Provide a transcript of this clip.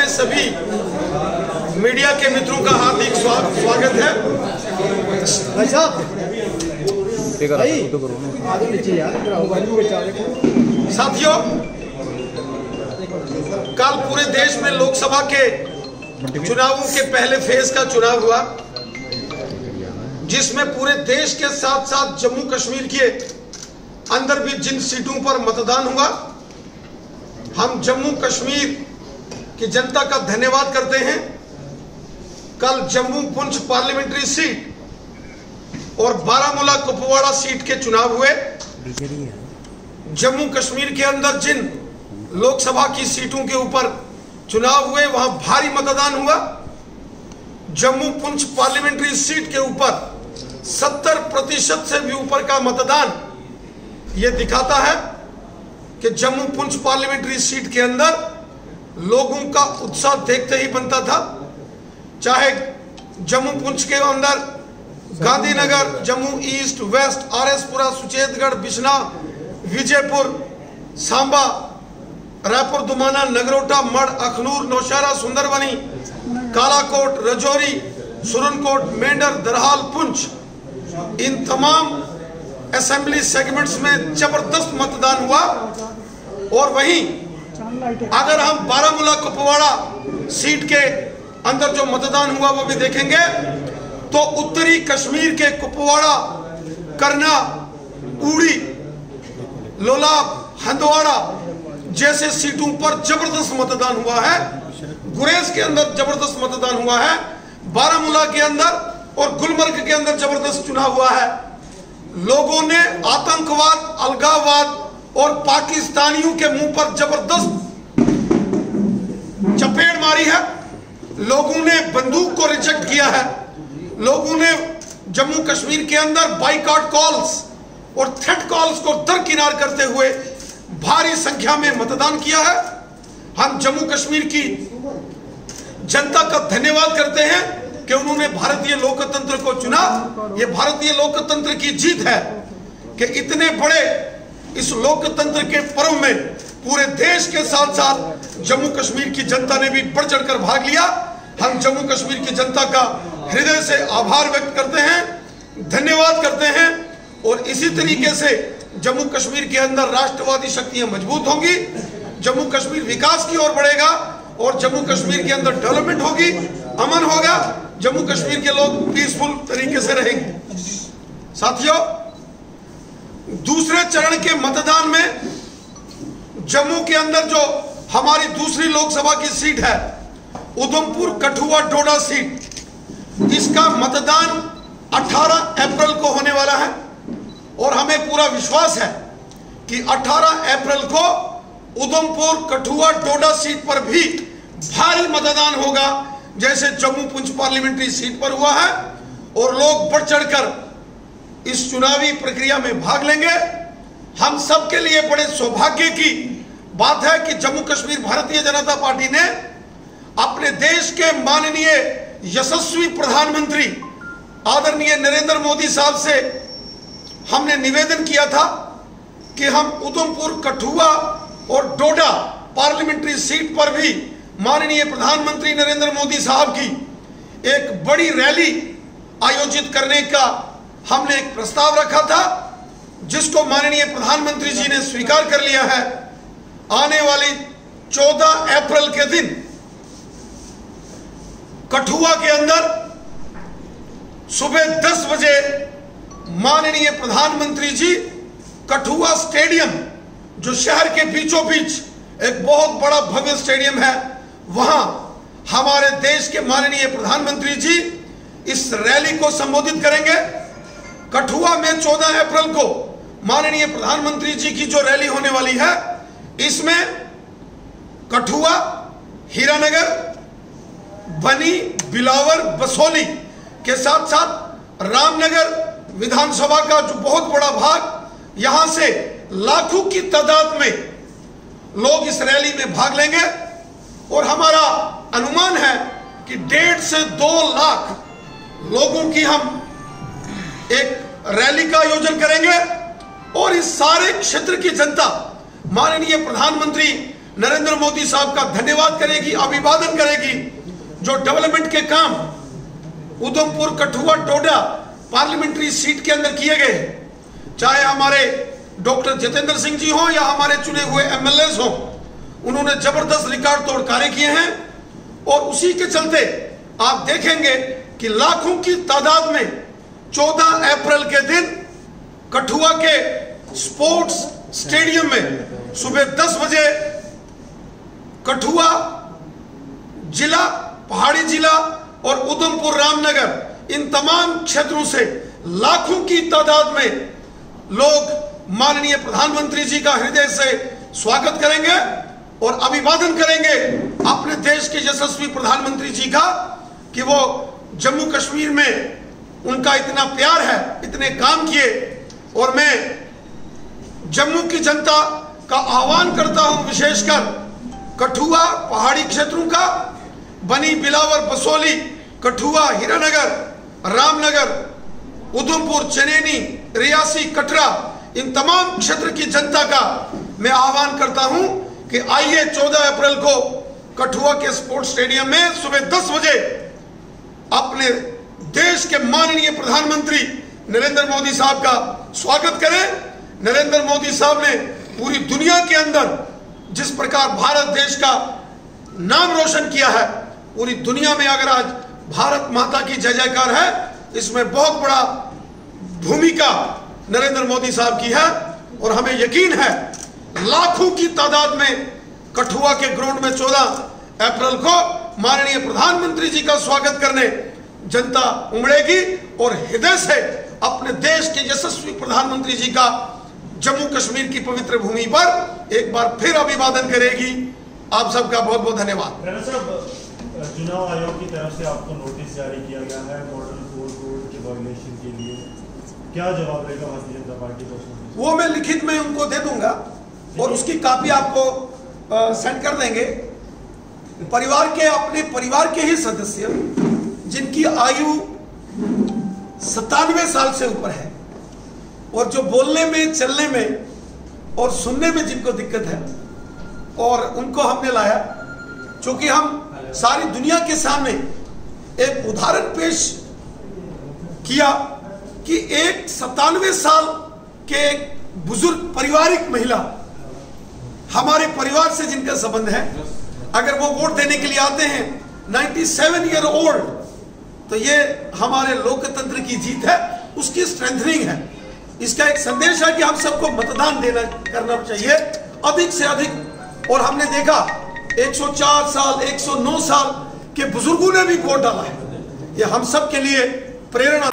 में सभी मीडिया के मित्रों का हार्दिक स्वागत है। साथियों, कल पूरे देश में लोकसभा के चुनावों के पहले फेज का चुनाव हुआ, जिसमें पूरे देश के साथ साथ जम्मू कश्मीर के अंदर भी जिन सीटों पर मतदान हुआ, हम जम्मू कश्मीर की जनता का धन्यवाद करते हैं। कल जम्मू पुंछ पार्लियामेंट्री सीट और बारामूला कुपवाड़ा सीट के चुनाव हुए। जम्मू कश्मीर के अंदर जिन लोकसभा की सीटों के ऊपर चुनाव हुए, वहां भारी मतदान हुआ। जम्मू पुंछ पार्लियामेंट्री सीट के ऊपर 70% से भी ऊपर का मतदान यह दिखाता है कि जम्मू पुंछ पार्लियामेंट्री सीट के अंदर लोगों का उत्साह देखते ही बनता था। चाहे जम्मू पुंछ के अंदर गांधीनगर, जम्मू ईस्ट, वेस्ट, आरएसपुरा, सुचेतगढ़, बिश्ना, विजयपुर, सांबा, रायपुर, दुमाना, नगरोटा, मढ़, अखनूर, नौशहरा, सुंदरबनी, कालाकोट, रजौरी, सुरनकोट, मेंढर, दरहाल, पुंछ, इन तमाम असेंबली सेगमेंट्स में जबरदस्त मतदान हुआ। और वहीं अगर हम बारामूला कुपवाड़ा सीट के अंदर जो मतदान हुआ वो भी देखेंगे, तो उत्तरी कश्मीर के कुपवाड़ा, करना, उड़ी, लोलाब, हंदवाड़ा जैसे सीटों पर जबरदस्त मतदान हुआ है। गुरेज के अंदर जबरदस्त मतदान हुआ है। बारामूला के अंदर और गुलमर्ग के अंदर जबरदस्त चुनाव हुआ है। लोगों ने आतंकवाद, अलगाववाद और पाकिस्तानियों के मुंह पर जबरदस्त चपेट मारी है। लोगों ने बंदूक को रिजेक्ट किया है। लोगों ने जम्मू कश्मीर के अंदर बाइकआउट कॉल्स और थ्रेट कॉल्स को दरकिनार करते हुए भारी संख्या में मतदान किया है। हम जम्मू कश्मीर की जनता का धन्यवाद करते हैं कि उन्होंने भारतीय लोकतंत्र को चुना। यह भारतीय लोकतंत्र की जीत है कि इतने बड़े इस लोकतंत्र के पर्व में पूरे देश के साथ साथ जम्मू कश्मीर की जनता ने भी बढ़ चढ़कर भाग लिया। हम जम्मू कश्मीर की जनता का हृदय से आभार व्यक्त करते हैं, धन्यवाद करते हैं। और इसी तरीके से जम्मू कश्मीर के अंदर राष्ट्रवादी शक्तियां मजबूत होंगी, जम्मू कश्मीर विकास की ओर बढ़ेगा और जम्मू कश्मीर के अंदर डेवलपमेंट होगी, अमन होगा, जम्मू कश्मीर के लोग पीसफुल तरीके से रहेंगे। साथियों, दूसरे चरण के मतदान में जम्मू के अंदर जो हमारी दूसरी लोकसभा की सीट है, उधमपुर कठुआ डोडा सीट, इसका मतदान 18 अप्रैल को होने वाला है। और हमें पूरा विश्वास है कि 18 अप्रैल को उधमपुर कठुआ डोडा सीट पर भी भारी मतदान होगा, जैसे जम्मू पुंछ पार्लियामेंट्री सीट पर हुआ है। और लोग बढ़ चढ़कर इस चुनावी प्रक्रिया में भाग लेंगे। हम सबके लिए बड़े सौभाग्य की बात है कि जम्मू कश्मीर भारतीय जनता पार्टी ने अपने देश के माननीय यशस्वी प्रधानमंत्री आदरणीय नरेंद्र मोदी साहब से हमने निवेदन किया था कि हम उधमपुर, कठुआ और डोडा पार्लियामेंट्री सीट पर भी माननीय प्रधानमंत्री नरेंद्र मोदी साहब की एक बड़ी रैली आयोजित करने का हमने एक प्रस्ताव रखा था, जिसको माननीय प्रधानमंत्री जी ने स्वीकार कर लिया है। आने वाली 14 अप्रैल के दिन कठुआ के अंदर सुबह 10 बजे माननीय प्रधानमंत्री जी कठुआ स्टेडियम, जो शहर के बीचों बीच एक बहुत बड़ा भव्य स्टेडियम है, वहां हमारे देश के माननीय प्रधानमंत्री जी इस रैली को संबोधित करेंगे। कठुआ में 14 अप्रैल को माननीय प्रधानमंत्री जी की जो रैली होने वाली है, इसमें कठुआ, हीरानगर, बनी, बिलावर, बसोली के साथ साथ रामनगर विधानसभा का जो बहुत बड़ा भाग, यहां से लाखों की तादाद में लोग इस रैली में भाग लेंगे। और हमारा अनुमान है कि 1.5 से 2 लाख लोगों की हम एक रैली का आयोजन करेंगे। और इस सारे क्षेत्र की जनता माननीय प्रधानमंत्री नरेंद्र मोदी साहब का धन्यवाद करेगी, अभिवादन करेगी। जो डेवलपमेंट के काम उधमपुर, कठुआ, डोडा पार्लियामेंट्री सीट के अंदर किए गए, चाहे हमारे डॉक्टर जितेंद्र सिंह जी हो या हमारे चुने हुए एमएलएस हो, उन्होंने जबरदस्त रिकॉर्ड तोड़ कार्य किए हैं। और उसी के चलते आप देखेंगे कि लाखों की तादाद में 14 अप्रैल के दिन कठुआ के स्पोर्ट्स स्टेडियम में सुबह 10 बजे कठुआ जिला, पहाड़ी जिला और उधमपुर, रामनगर, इन तमाम क्षेत्रों से लाखों की तादाद में लोग माननीय प्रधानमंत्री जी का हृदय से स्वागत करेंगे और अभिवादन करेंगे अपने देश के यशस्वी प्रधानमंत्री जी का, कि वो जम्मू कश्मीर में उनका इतना प्यार है, इतने काम किए। और मैं जम्मू की जनता का आह्वान करता हूं, विशेषकर कठुआ पहाड़ी क्षेत्रों का, बनी, बिलावर, बसोली, कठुआ, हीरानगर, रामनगर, उधमपुर, चनैनी, रियासी, कटरा, इन तमाम क्षेत्र की जनता का मैं आह्वान करता हूं कि आइए 14 अप्रैल को कठुआ के स्पोर्ट्स स्टेडियम में सुबह 10 बजे अपने देश के माननीय प्रधानमंत्री नरेंद्र मोदी साहब का स्वागत करें। नरेंद्र मोदी साहब ने पूरी दुनिया के अंदर जिस प्रकार भारत देश का नाम रोशन किया है, पूरी दुनिया में अगर आज भारत माता की जय जयकार है, इसमें बहुत बड़ा भूमिका नरेंद्र मोदी साहब की है। और हमें यकीन है लाखों की तादाद में कठुआ के ग्राउंड में 14 अप्रैल को माननीय प्रधानमंत्री जी का स्वागत करने जनता उमड़ेगी और हृदय से अपने देश के यशस्वी प्रधानमंत्री जी का जम्मू कश्मीर की पवित्र भूमि पर एक बार फिर अभिवादन करेगी। आप सबका बहुत बहुत धन्यवाद। चुनाव आयोग की तरफ से आपको नोटिस जारी किया गया है मॉडल कोड के वायलेशन के लिए, क्या जवाब रहेगा भारतीय जनता पार्टी को? वो मैं लिखित में उनको दे दूंगा और उसकी कॉपी आपको सेंड कर देंगे। परिवार के, अपने परिवार के ही सदस्य जिनकी आयु 97 साल से ऊपर है और जो बोलने में, चलने में और सुनने में जिनको दिक्कत है, और उनको हमने लाया क्योंकि हम सारी दुनिया के सामने एक उदाहरण पेश किया कि एक 97 साल के बुजुर्ग पारिवारिक महिला, हमारे परिवार से जिनका संबंध है, अगर वो वोट देने के लिए आते हैं 97 ईयर ओल्ड, तो ये हमारे लोकतंत्र की जीत है, उसकी स्ट्रेंथनिंग है। इसका एक संदेश है कि हम सबको मतदान करना चाहिए अधिक से अधिक। और हमने देखा 104 साल, 109 साल के बुजुर्गों ने भी वोट डाला है। ये हम सब के लिए प्रेरणा